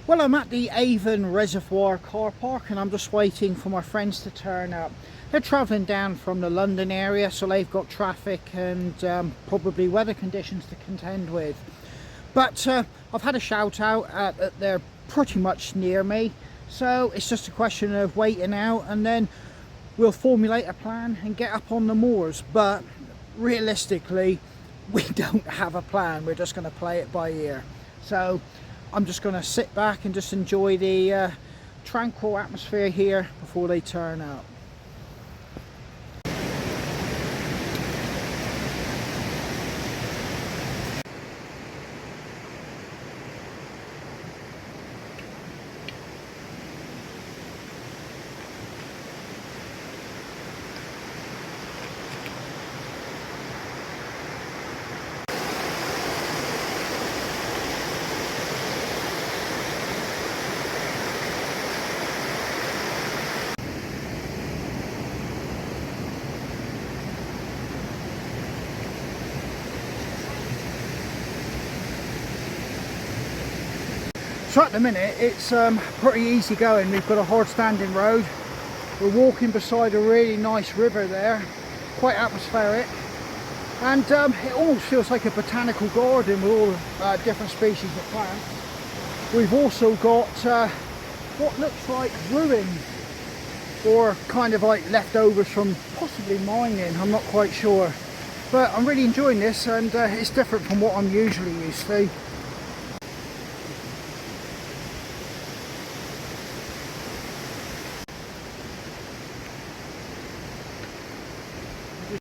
Well, I'm at the Avon reservoir car park and I'm just waiting for my friends to turn up. They're travelling down from the London area, so they've got traffic and probably weather conditions to contend with. But I've had a shout out that they're pretty much near me, so it's just a question of waiting out and then we'll formulate a plan and get up on the moors. But realistically, we don't have a plan, we're just going to play it by ear. So I'm just going to sit back and just enjoy the tranquil atmosphere here before they turn up. So at the minute it's pretty easy going. We've got a hard standing road. We're walking beside a really nice river there, quite atmospheric, and it almost feels like a botanical garden with all different species of plants. We've also got what looks like ruins, or kind of like leftovers from possibly mining, I'm not quite sure. But I'm really enjoying this, and it's different from what I'm usually used to.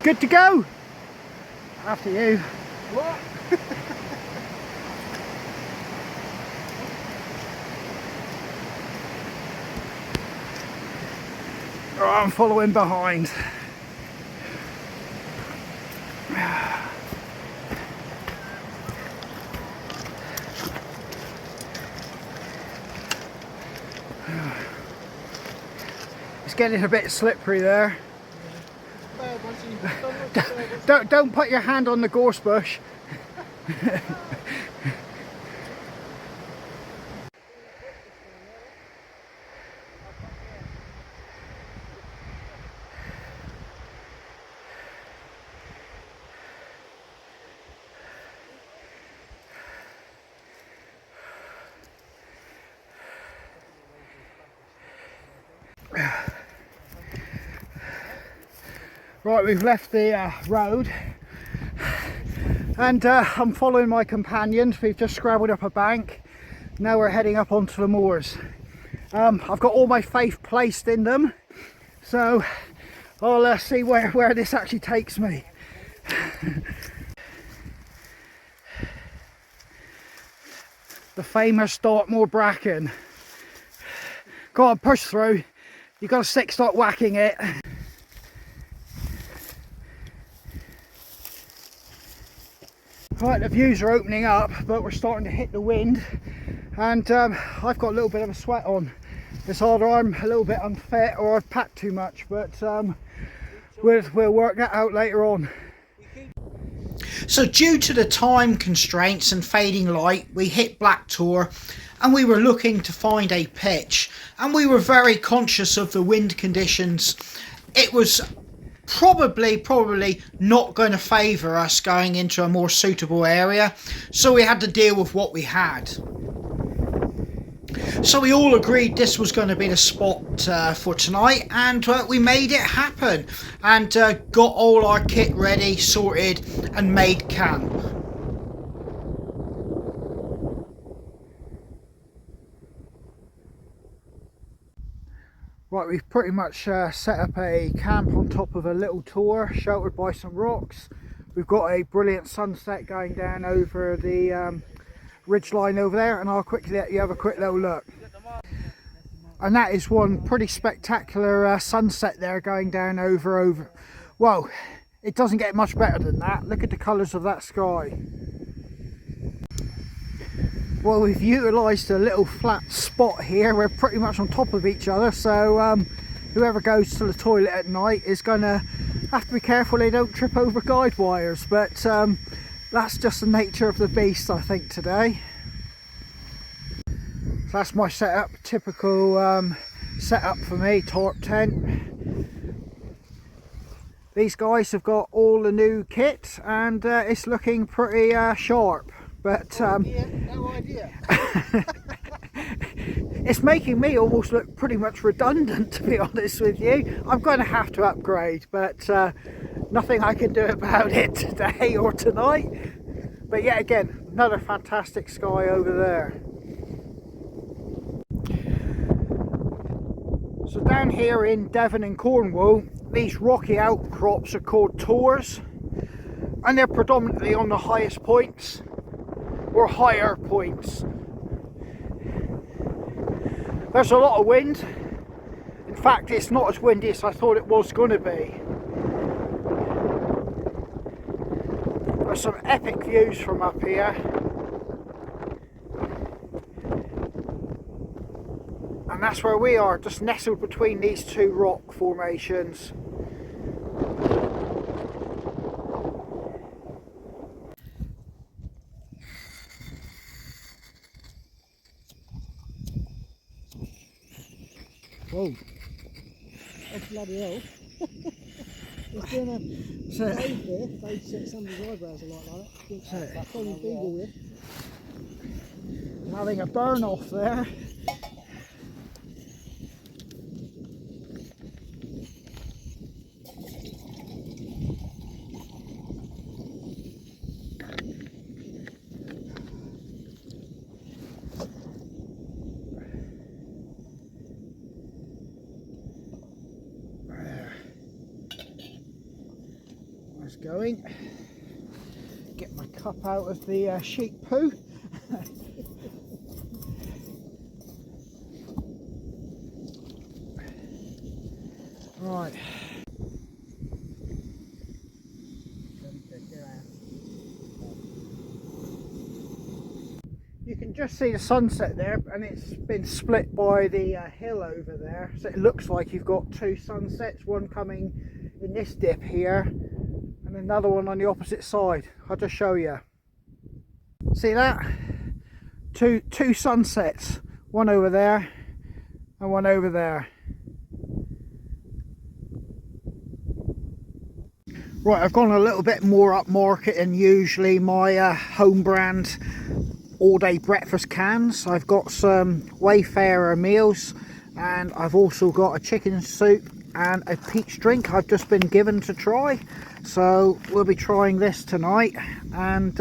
Good to go? After you. What? Oh, I'm following behind. It's getting a bit slippery there. Don't put your hand on the gorse bush. Right, we've left the road and I'm following my companions. We've just scrabbled up a bank. Now we're heading up onto the moors. I've got all my faith placed in them, so I'll see where this actually takes me. The famous Dartmoor bracken. Go on, push through. You've got to start whacking it. Right, the views are opening up, but we're starting to hit the wind, and I've got a little bit of a sweat on. It's either I'm a little bit unfit or I've packed too much, but we'll work that out later on. So due to the time constraints and fading light, we hit Black Tor and we were looking to find a pitch, and we were very conscious of the wind conditions. It was probably not going to favour us going into a more suitable area, so we had to deal with what we had. So we all agreed this was going to be the spot for tonight, and we made it happen and got all our kit ready, sorted and made camp. Right, we've pretty much set up a camp on top of a little tor, sheltered by some rocks. We've got a brilliant sunset going down over the ridge line over there, and I'll quickly let you have a quick little look. And that is one pretty spectacular sunset there going down over. Whoa, it doesn't get much better than that. Look at the colours of that sky. Well, we've utilised a little flat spot here. We're pretty much on top of each other, so whoever goes to the toilet at night is going to have to be careful they don't trip over guide wires, but that's just the nature of the beast, I think, today. So that's my setup, typical setup for me, tarp tent. These guys have got all the new kit and it's looking pretty sharp, but no idea. it's making me almost look pretty much redundant, to be honest with you. I'm going to have to upgrade, but nothing I can do about it today or tonight. But yet again, another fantastic sky over there. So down here in Devon and Cornwall, these rocky outcrops are called tors, and they're predominantly on the highest points or higher points. There's a lot of wind. In fact, it's not as windy as I thought it was going to be. There's some epic views from up here. And that's where we are, just nestled between these two rock formations. Whoa. Oh, bloody hell. He's doing a fade there. Fade set somebody's eyebrows are like that. That's on your finger with. I'm having a burn off there. Going, get my cup out of the sheep poo. Right. You can just see the sunset there, and it's been split by the hill over there, so it looks like you've got two sunsets, one coming in this dip here and another one on the opposite side. I'll just show you. See that? Two sunsets, one over there and one over there. Right, I've gone a little bit more upmarket than usually my home brand all day breakfast cans. I've got some Wayfarer meals, and I've also got a chicken soup and a peach drink I've just been given to try. So we'll be trying this tonight, and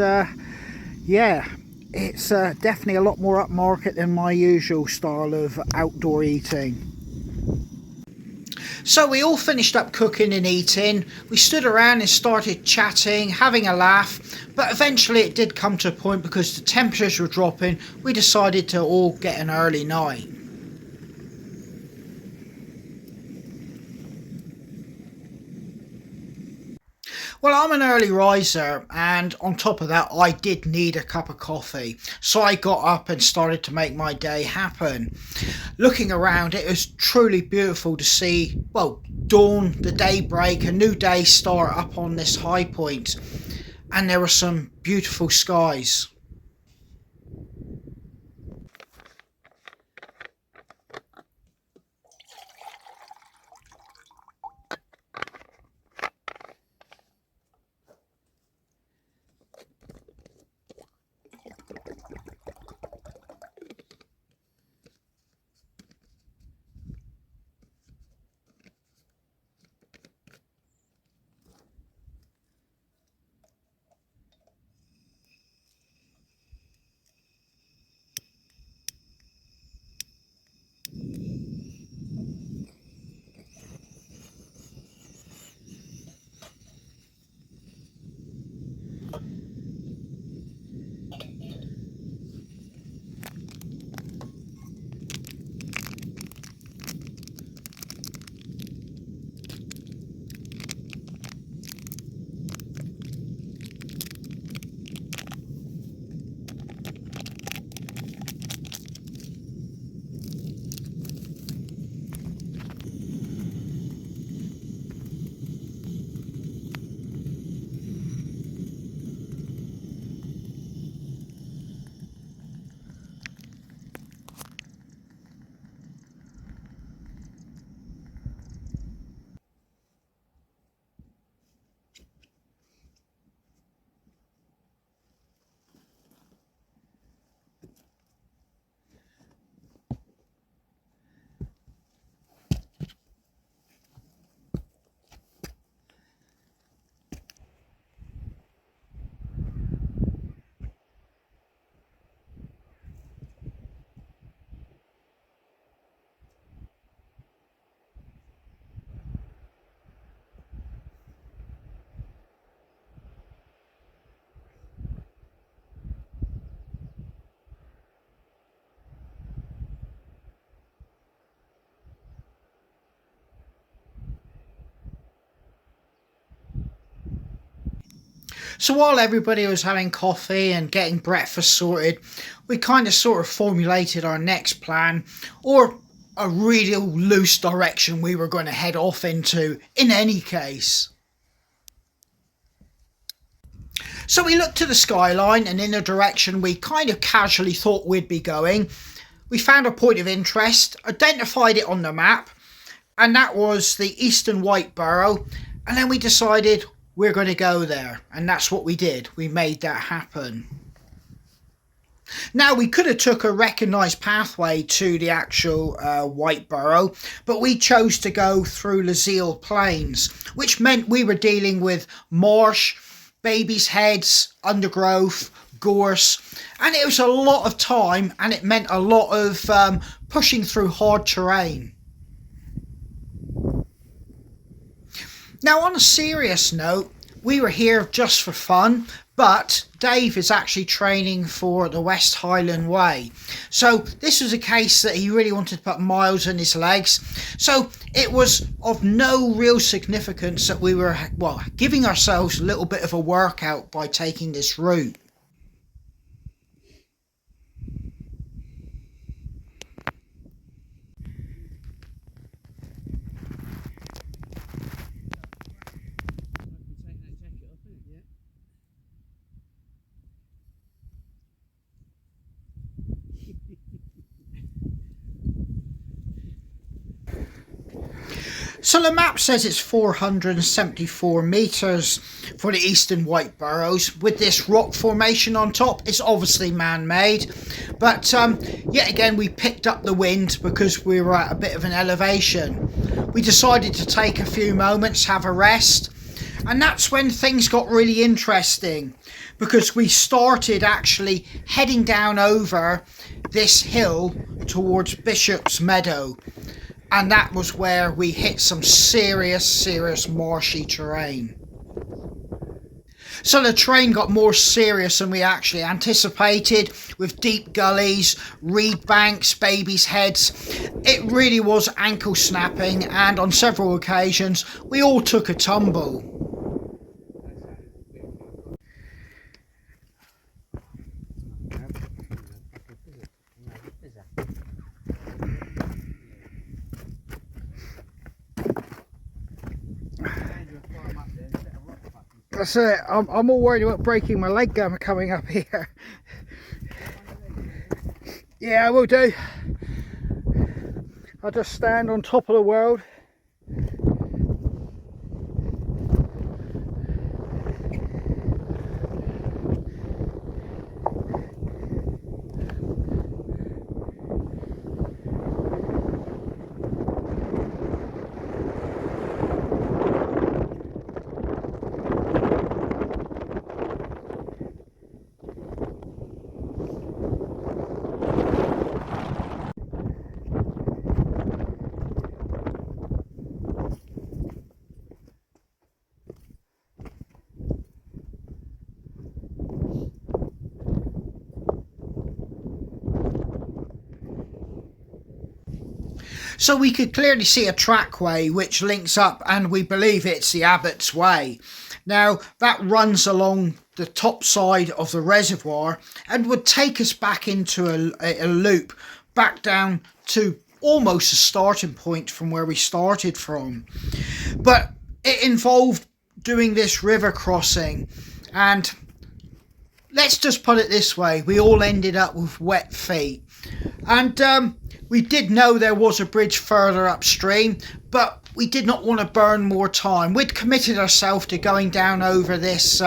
yeah, it's definitely a lot more upmarket than my usual style of outdoor eating. So we all finished up cooking and eating. We stood around and started chatting, having a laugh, but eventually it did come to a point, because the temperatures were dropping, we decided to all get an early night. Well, I'm an early riser, and on top of that, I did need a cup of coffee. So I got up and started to make my day happen. Looking around, it was truly beautiful to see, well, dawn, the daybreak, a new day start up on this high point. And there were some beautiful skies. So while everybody was having coffee and getting breakfast sorted, we kind of sort of formulated our next plan, or a real loose direction we were going to head off into in any case. So we looked to the skyline and in the direction we kind of casually thought we'd be going. We found a point of interest, identified it on the map, and that was the Eastern White Barrow, and then we decided we're going to go there, and that's what we did. We made that happen. Now, we could have took a recognised pathway to the actual White Barrow, but we chose to go through Lazille Plains, which meant we were dealing with marsh, babies' heads, undergrowth, gorse, and it was a lot of time, and it meant a lot of pushing through hard terrain. Now, on a serious note, we were here just for fun, but Dave is actually training for the West Highland Way. So this was a case that he really wanted to put miles in his legs. So it was of no real significance that we were, well, giving ourselves a little bit of a workout by taking this route. So the map says it's 474 metres for the Eastern White Barrows, with this rock formation on top. It's obviously man-made, but yet again we picked up the wind because we were at a bit of an elevation. We decided to take a few moments, have a rest, and that's when things got really interesting, because we started actually heading down over this hill towards Bishop's Meadow. And that was where we hit some serious marshy terrain. So the terrain got more serious than we actually anticipated, with deep gullies, reed banks, babies' heads. It really was ankle snapping, and on several occasions we all took a tumble. That's it. I'm all worried about breaking my leg coming up here. Yeah, I will do. I'll just stand on top of the world. So we could clearly see a trackway which links up, and we believe it's the Abbot's Way. Now that runs along the top side of the reservoir and would take us back into a loop back down to almost a starting point from where we started from. But it involved doing this river crossing, and let's just put it this way, we all ended up with wet feet. And we did know there was a bridge further upstream, but we did not want to burn more time. We'd committed ourselves to going down over this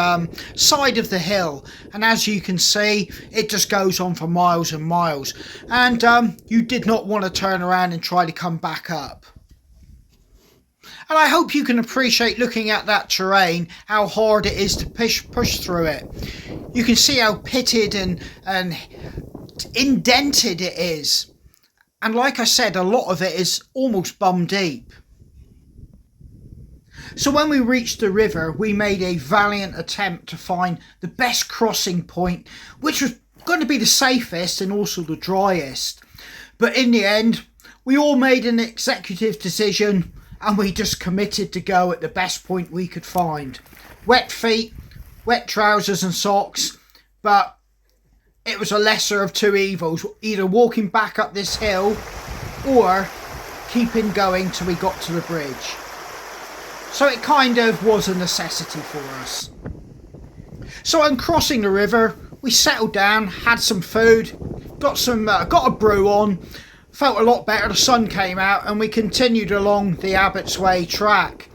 side of the hill, and as you can see, it just goes on for miles and miles, and you did not want to turn around and try to come back up. And I hope you can appreciate, looking at that terrain, how hard it is to push through it. You can see how pitted and indented it is. And like I said, a lot of it is almost bum deep. So when we reached the river, we made a valiant attempt to find the best crossing point, which was going to be the safest and also the driest. But in the end, we all made an executive decision, and we just committed to go at the best point we could find. Wet feet, wet trousers and socks, but it was a lesser of two evils, either walking back up this hill or keeping going till we got to the bridge. So it kind of was a necessity for us. So on crossing the river, we settled down, had some food, got a brew on, felt a lot better. The sun came out and we continued along the Abbott's Way track.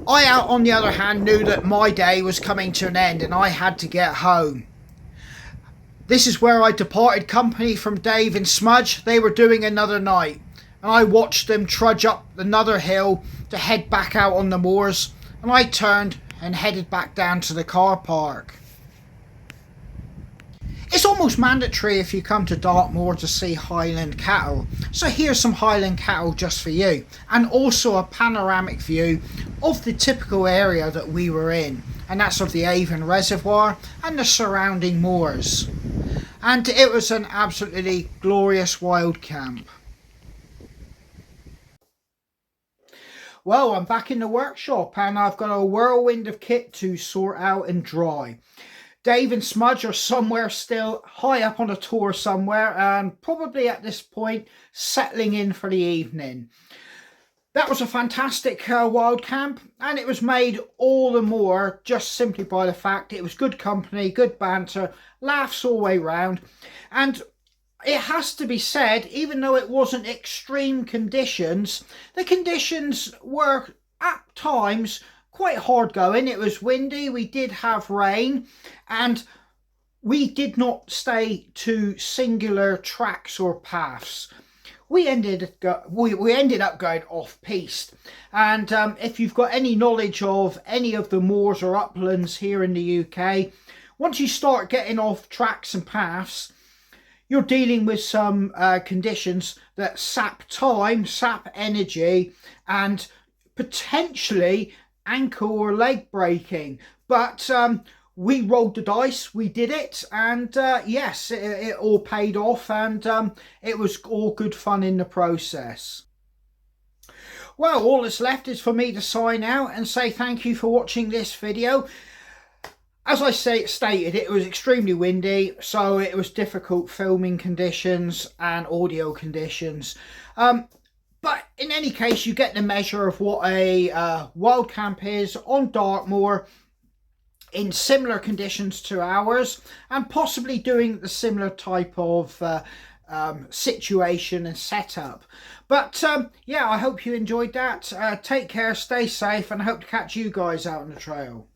I, on the other hand, knew that my day was coming to an end and I had to get home. This is where I departed company from Dave and Smudge. They were doing another night, and I watched them trudge up another hill to head back out on the moors, and I turned and headed back down to the car park. It's almost mandatory if you come to Dartmoor to see Highland cattle, so here's some Highland cattle just for you, and also a panoramic view of the typical area that we were in, and that's of the Avon reservoir and the surrounding moors. And it was an absolutely glorious wild camp. Well, I'm back in the workshop and I've got a whirlwind of kit to sort out and dry. Dave and Smudge are somewhere still high up on a tour somewhere and probably at this point settling in for the evening. That was a fantastic wild camp, and it was made all the more just simply by the fact it was good company, good banter, laughs all the way round. And it has to be said, even though it wasn't extreme conditions, the conditions were at times quite hard going. It was windy, we did have rain, and we did not stay to singular tracks or paths. We ended up going off-piste, and if you've got any knowledge of any of the moors or uplands here in the UK, once you start getting off tracks and paths, you're dealing with some conditions that sap time, sap energy, and potentially ankle or leg breaking. But we rolled the dice, we did it, and yes, it all paid off, and it was all good fun in the process. Well, all that's left is for me to sign out and say thank you for watching this video. As I stated, it was extremely windy, so it was difficult filming conditions and audio conditions. But in any case, you get the measure of what a wild camp is on Dartmoor, in similar conditions to ours, and possibly doing the similar type of situation and setup. But yeah, I hope you enjoyed that. Take care, stay safe, and I hope to catch you guys out on the trail.